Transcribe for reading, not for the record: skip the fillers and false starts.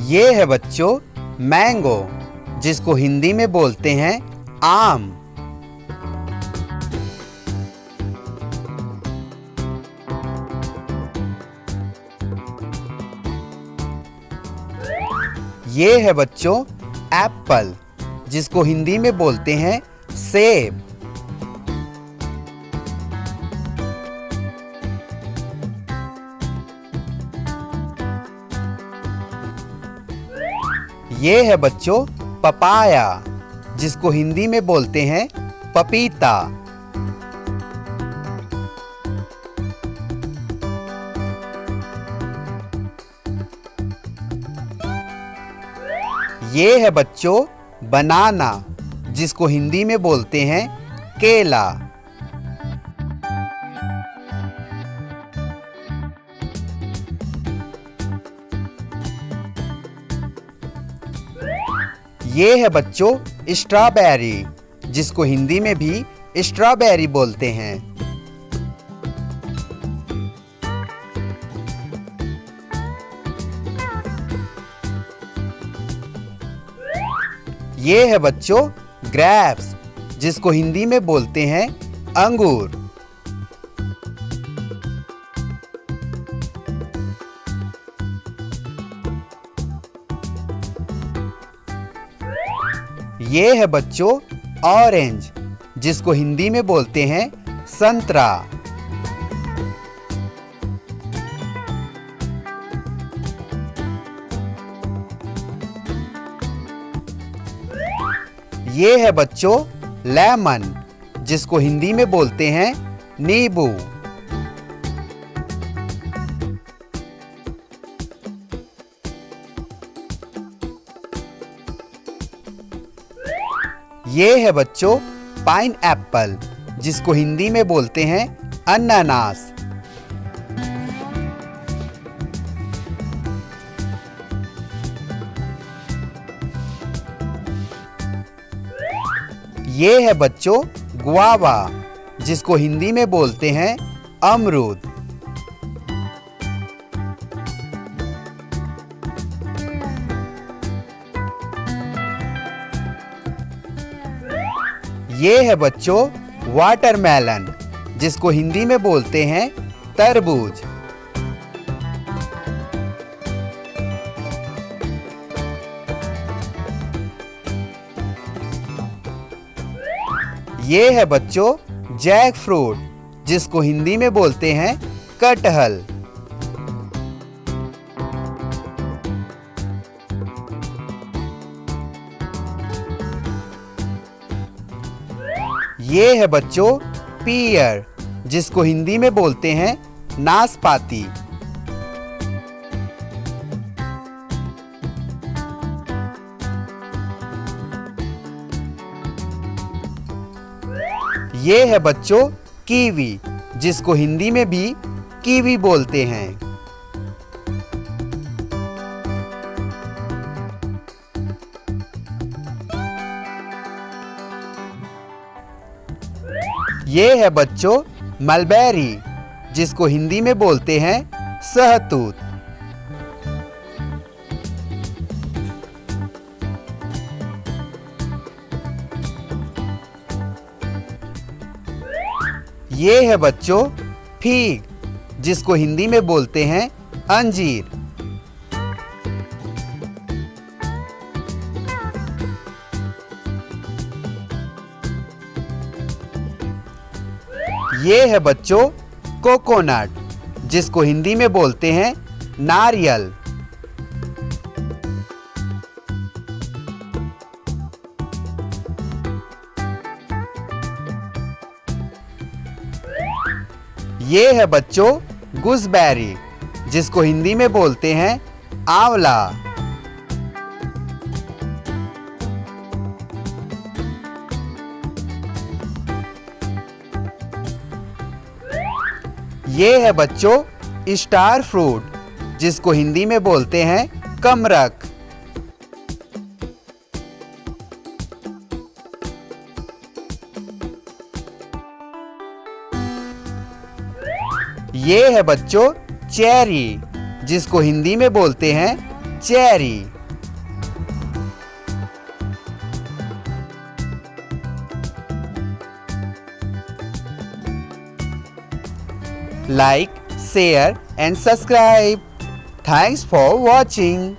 ये है बच्चों मैंगो, जिसको हिंदी में बोलते हैं आम। ये है बच्चों एप्पल, जिसको हिंदी में बोलते हैं सेब। ये है बच्चों पपाया, जिसको हिंदी में बोलते हैं पपीता। ये है बच्चों बनाना, जिसको हिंदी में बोलते हैं केला। ये है बच्चों स्ट्रॉबेरी, जिसको हिंदी में भी स्ट्रॉबेरी बोलते हैं। ये है बच्चों ग्रेप्स, जिसको हिंदी में बोलते हैं अंगूर। ये है बच्चों ऑरेंज, जिसको हिंदी में बोलते हैं संतरा। ये है बच्चों लेमन, जिसको हिंदी में बोलते हैं नींबू। ये है बच्चों पाइन एप्पल, जिसको हिंदी में बोलते हैं अनानास। ये है बच्चों गुआवा, जिसको हिंदी में बोलते हैं अमरूद। ये है बच्चों वाटरमेलन, जिसको हिंदी में बोलते हैं तरबूज। ये है बच्चों जैक फ्रूट, जिसको हिंदी में बोलते हैं कटहल। ये है बच्चों पीयर, जिसको हिंदी में बोलते हैं नाशपाती। ये है बच्चों कीवी, जिसको हिंदी में भी कीवी बोलते हैं। ये है बच्चों मलबेरी, जिसको हिंदी में बोलते हैं सहतूत। ये है बच्चों फीग, जिसको हिंदी में बोलते हैं अंजीर। ये है बच्चों कोकोनट, जिसको हिंदी में बोलते हैं नारियल। ये है बच्चों गूसबेरी, जिसको हिंदी में बोलते हैं आंवला। ये है बच्चों स्टार फ्रूट, जिसको हिंदी में बोलते हैं कमरक। ये है बच्चों चेरी, जिसको हिंदी में बोलते हैं cherry. like, share and subscribe. Thanks for watching.